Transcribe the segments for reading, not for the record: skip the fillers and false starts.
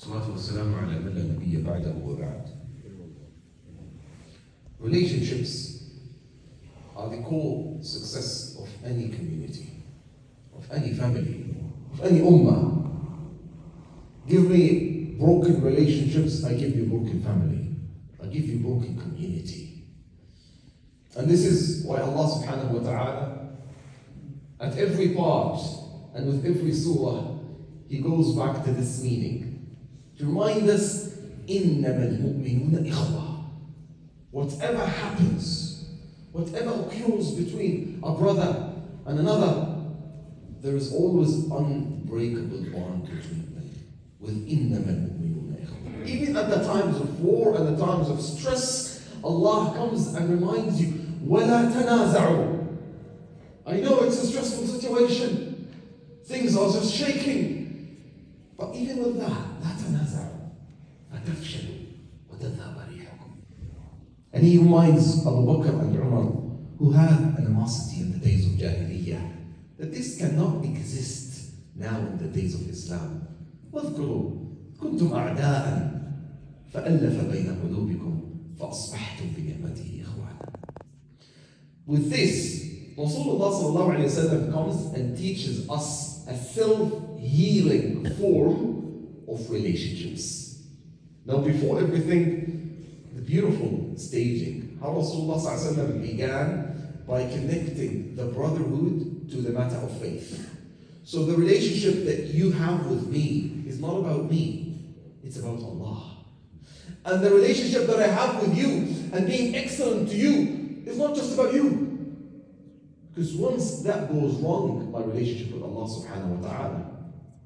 والصلاة والسلام على من لا نبي بعده وبعد. Relationships are the core success of any community, of any family, of any ummah. Give me broken relationships, I give you broken family. I give you broken community. And this is why Allah subhanahu wa ta'ala, at every part and with every surah, He goes back to this meaning to remind us, إِنَّمَا الْمُؤْمِنُونَ إِخْوَةٌ. Whatever happens, whatever occurs between a brother and another, there is always unbreakable bond between them. With إِنَّمَا الْمُؤْمِنُونَ إِخْوَةٌ. Even at the times of war and the times of stress, Allah comes and reminds you, وَلَا تَنَازَعُوا. I know it's a stressful situation. Things are just shaking. But even with that, لا تنازعوا فتفشلوا وتذهب ريحكم. And he reminds Abu Bakr and Umar, who had animosity in the days of Jahiliyyah, that this cannot exist now in the days of Islam. واذكروا كنتم أعداء فألف بين قلوبكم فأصبحتم بنعمته إخوانا. With this, Rasulullah sallallahu alayhi wa sallam comes and teaches us a self-healing form of relationships. Now, before everything, the beautiful staging, how Rasulullah sallallahu alayhi wa sallam began by connecting the brotherhood to the matter of faith. So the relationship that you have with me is not about me, it's about Allah. And the relationship that I have with you and being excellent to you is not just about you. Because once that goes wrong, my relationship with Allah subhanahu wa ta'ala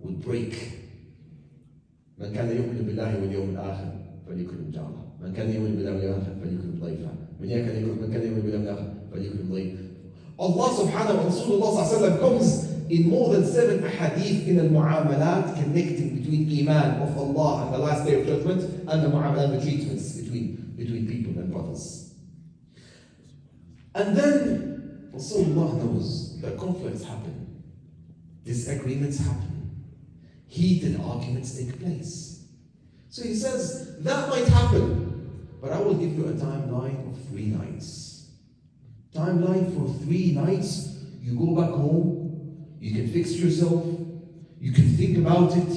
would break. من كان يؤمن بالله واليوم الآخر فليكرم جاره. من كان يؤمن بالله واليوم الآخر فليكرم ضيفه. من كان يؤمن بالله واليوم الآخر فليكرم ضيفه. Allah subhanahu wa ta'ala comes in more than 7 ahadith in al-mu'amalat, connecting between iman of Allah and the last day of judgment, and the mu'amalat, the treatments between people and brothers. And then Rasulullah knows that conflicts happen, disagreements happen, heated arguments take place. So he says, that might happen, but I will give you a timeline of 3 nights. Timeline for 3 nights, you go back home, you can fix yourself, you can think about it,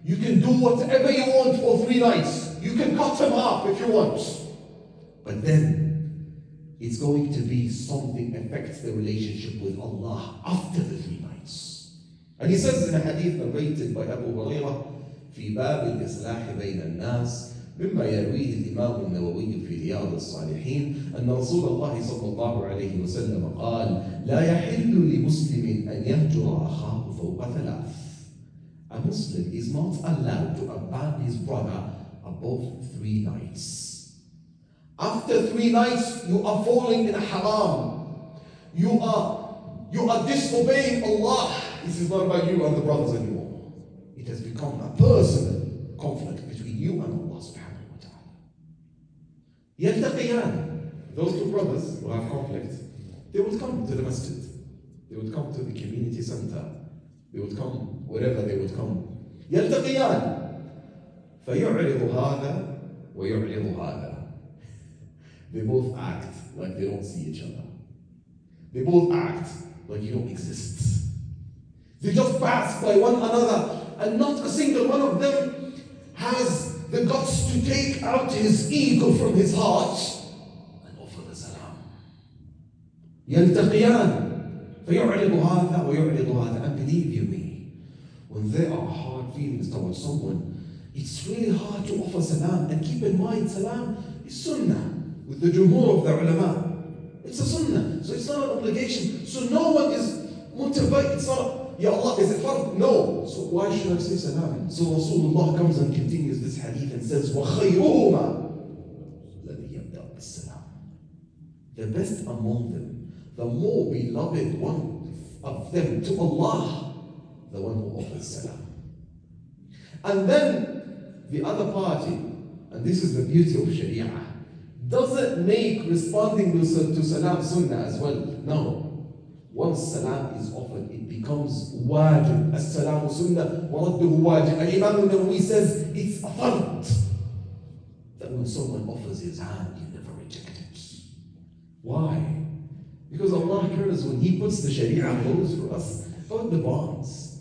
you can do whatever you want for 3 nights. You can cut him up if you want. But then, it's going to be something that affects the relationship with Allah after the 3 nights. And he says in a hadith narrated by Abu Hurairah, في باب الإصلاح بين الناس مما يرويه الإمام النووي في رياض الصالحين أن رسول الله صلى الله عليه وسلم قال لا يحل لمسلم أن يهجر أخاه فوق 3. A Muslim is not allowed to abandon his brother above 3 nights. After 3 nights, you are falling in a haram. You are disobeying Allah. This is not about you and the brothers anymore. It has become a personal conflict between you and Allah subhanahu wa ta'ala. يلتقيان. Those 2 brothers will have conflict. They would come to the masjid. They would come to the community center. They would come wherever they would come. يلتقيان. فيعرض هذا ويعرض هذا. They both act like they don't see each other. They both act like you don't exist. They just pass by one another, and not a single one of them has the guts to take out his ego from his heart and offer the salam. يلتقيان فيعرض هذا ويعرض هذا. And believe you me, when there are hard feelings towards someone, it's really hard to offer salam. And keep in mind, salam is sunnah. With the jumhur of the ulama, it's a sunnah, so it's not an obligation. So no one is motivated. It's not, Ya Allah, is it fard? No. So why should I say salam? So Rasulullah comes and continues this hadith and says, وَخَيْرُهُمَا الَّذِي يَبْدَأُ بِالسَّلَامِ. The best among them, the more beloved one of them to Allah, the one who offers salam. And then the other party, and this is the beauty of Sharia, doesn't make responding to salam sunnah as well. No. Once salam is offered, it becomes wajib. As-salamu sunnah wa radduhu wajib. And Imam al-Nawawi says it's a fard. That when someone offers his hand, you never reject it. Why? Because Allah cares when He puts the Sharia rules for us about the bonds,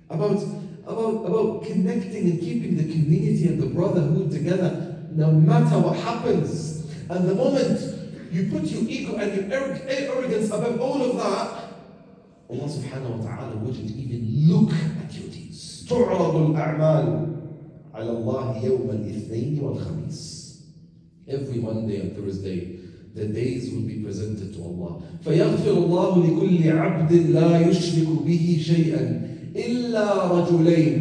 about connecting and keeping the community and the brotherhood together, no matter what happens. And the moment you put your ego and your arrogance above all of that, Allah subhanahu wa ta'ala wouldn't even look at your deeds. تعرض الأعمال على الله يوم الاثنين والخميس. Every Monday and Thursday, the days will be presented to Allah. فيغفر الله لكل عبد لا يشرك به شيئا إلا رجلين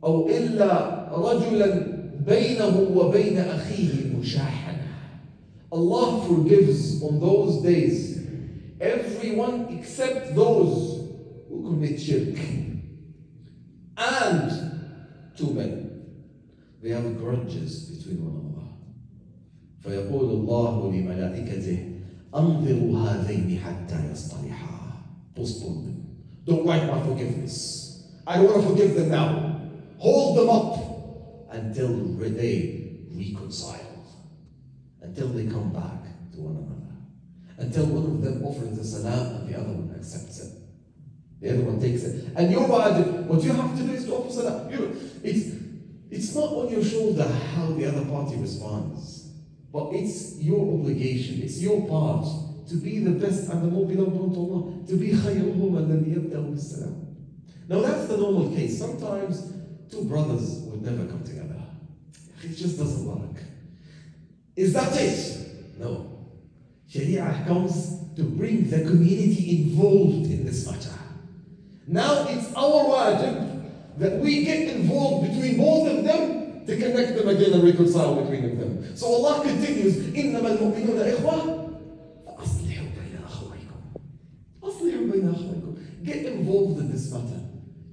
أو إلا رجلا بينه وبين أخيه مشاحنة. Allah forgives on those days everyone except those who commit shirk. And two men, they have grudges between one another. فيقول الله لملائكته أنظروا هذين حتى يصطلحا. Postpone them. Don't write my forgiveness. I don't want to forgive them now. Hold them up until they reconcile. Until they come back to one another. Until one of them offers the salam and the other one accepts it. The other one takes it. And your wajib, what you have to do is to offer salam. It's not on your shoulder how the other party responds. But it's your obligation, it's your part to be the best and the more beloved unto Allah. To be خيرهم الذي يبدأ بالسلام. Now that's the normal case. Sometimes two brothers would never come together. It just doesn't work. Is that it? No. Sharia comes to bring the community involved in this matter. Now it's our wajib that we get involved between both of them to connect them again and reconcile between them. So Allah continues, إِنَّمَا الْمُؤْمِنُونَ إِخْوَةٌ فَأَصْلِحُوا بَيْنَ أَخَوَيْكُمْ. أَصْلِحُوا بَيْنَ أَخَوَيْكُمْ. Get involved in this matter.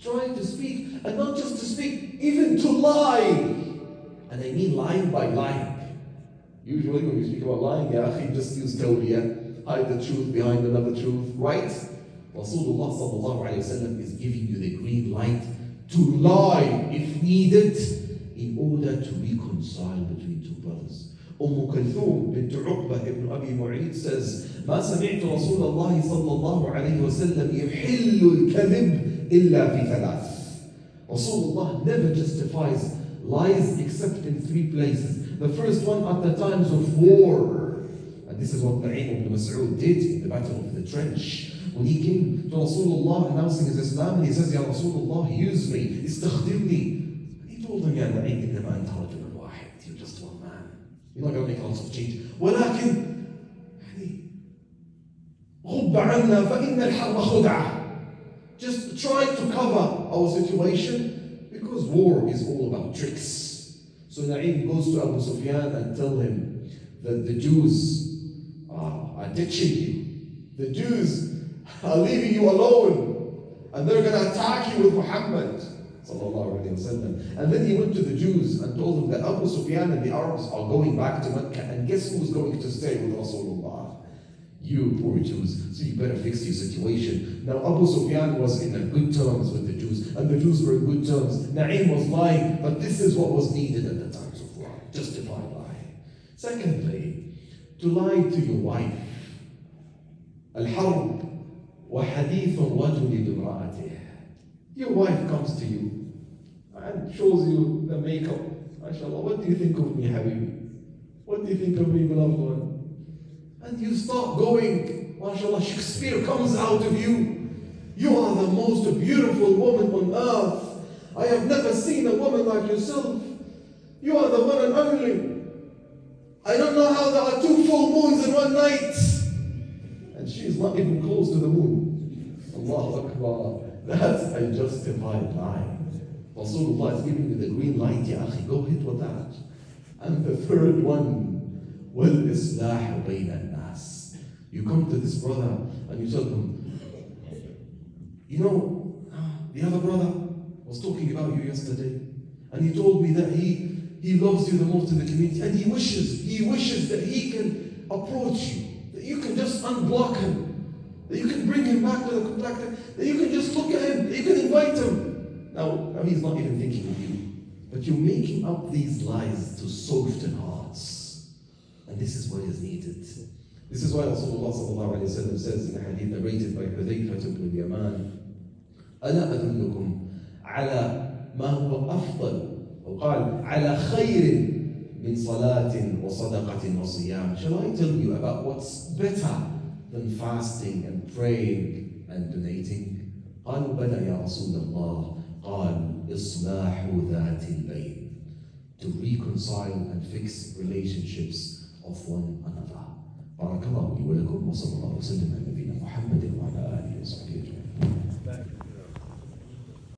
Trying to speak, and not just to speak, even to lie. And I mean lying by lying. Usually when we speak about lying, just use tawbiyah, hide the truth behind another truth, right? Rasulullah sallallahu alayhi wa sallam is giving you the green light to lie if needed in order to reconcile between two brothers. كلثوم بنت عقبة ابن أبي معيط says ما سمعت رسول الله صلى الله عليه وسلم يحل الكذب إلا في ثلاث. Rasulullah never justifies lies except in three places. The first one at the times of war. And this is what Na'im ibn Mas'ud did in the battle of the trench. When he came to Rasulullah announcing his Islam, and he says, Ya Rasulullah, use me, istakhdirni. He told him, Ya Na'im, innama anta rajulun wahid. You're just one man. You're not going to make lots of change. ولكن غب عنا فإن الحرب خدعة. Just try to cover our situation because war is all about tricks. So Na'im goes to Abu Sufyan and tell him that the Jews are ditching you. The Jews are leaving you alone. And they're going to attack you with Muhammad. And then he went to the Jews and told them that Abu Sufyan and the Arabs are going back to Mecca. And guess who's going to stay with Rasulullah? You poor Jews. So you better fix your situation. Now Abu Sufyan was in good terms with the Jews. And the Jews were in good terms. Na'im was lying. But this is what was needed at the times of war. Justified lie. Secondly, to lie to your wife. Al-Harb wa hadith rajuli bimra'atih. Your wife comes to you and shows you the makeup. MashaAllah, what do you think of me, Habibi? What do you think of me, beloved one? And you start going, MashaAllah, Shakespeare comes out of you. You are the most beautiful woman on earth. I have never seen a woman like yourself. You are the one and only. I don't know how there are two full moons in one night. And she is not even close to the moon. Allahu Akbar. That's a justified lie. Rasulullah is giving you the green light. Ya akhi, go ahead with that. And the third one, وَالْإِصْلَاحُ بَيْنَ النَّاسِ. You come to this brother and you tell him, you know, the other brother was talking about you yesterday. And he told me that he loves you the most in the community. And he wishes that he can approach you. That you can just unblock him. that you can bring him back to the contact, that you can just look at him, that you can invite him. Now he's not even thinking of you, but you're making up these lies to soften hearts. And this is what is needed. This is why Rasulullah sallallahu alayhi wa sallam says in the hadith narrated by Hudayfa ibn al-Yaman, ألا أدلكم على ما هو أفضل أو قال على خير من صلاة وصدقة وصيام. Shall I tell you about what's better than fasting and praying and donating? قالوا بلى يا رسول الله. قال إصلاح ذات البين. To reconcile and fix relationships of one another. بارك الله لي ولكم وصلى الله وسلم على نبينا محمد وعلى آله وصحبه أجمعين.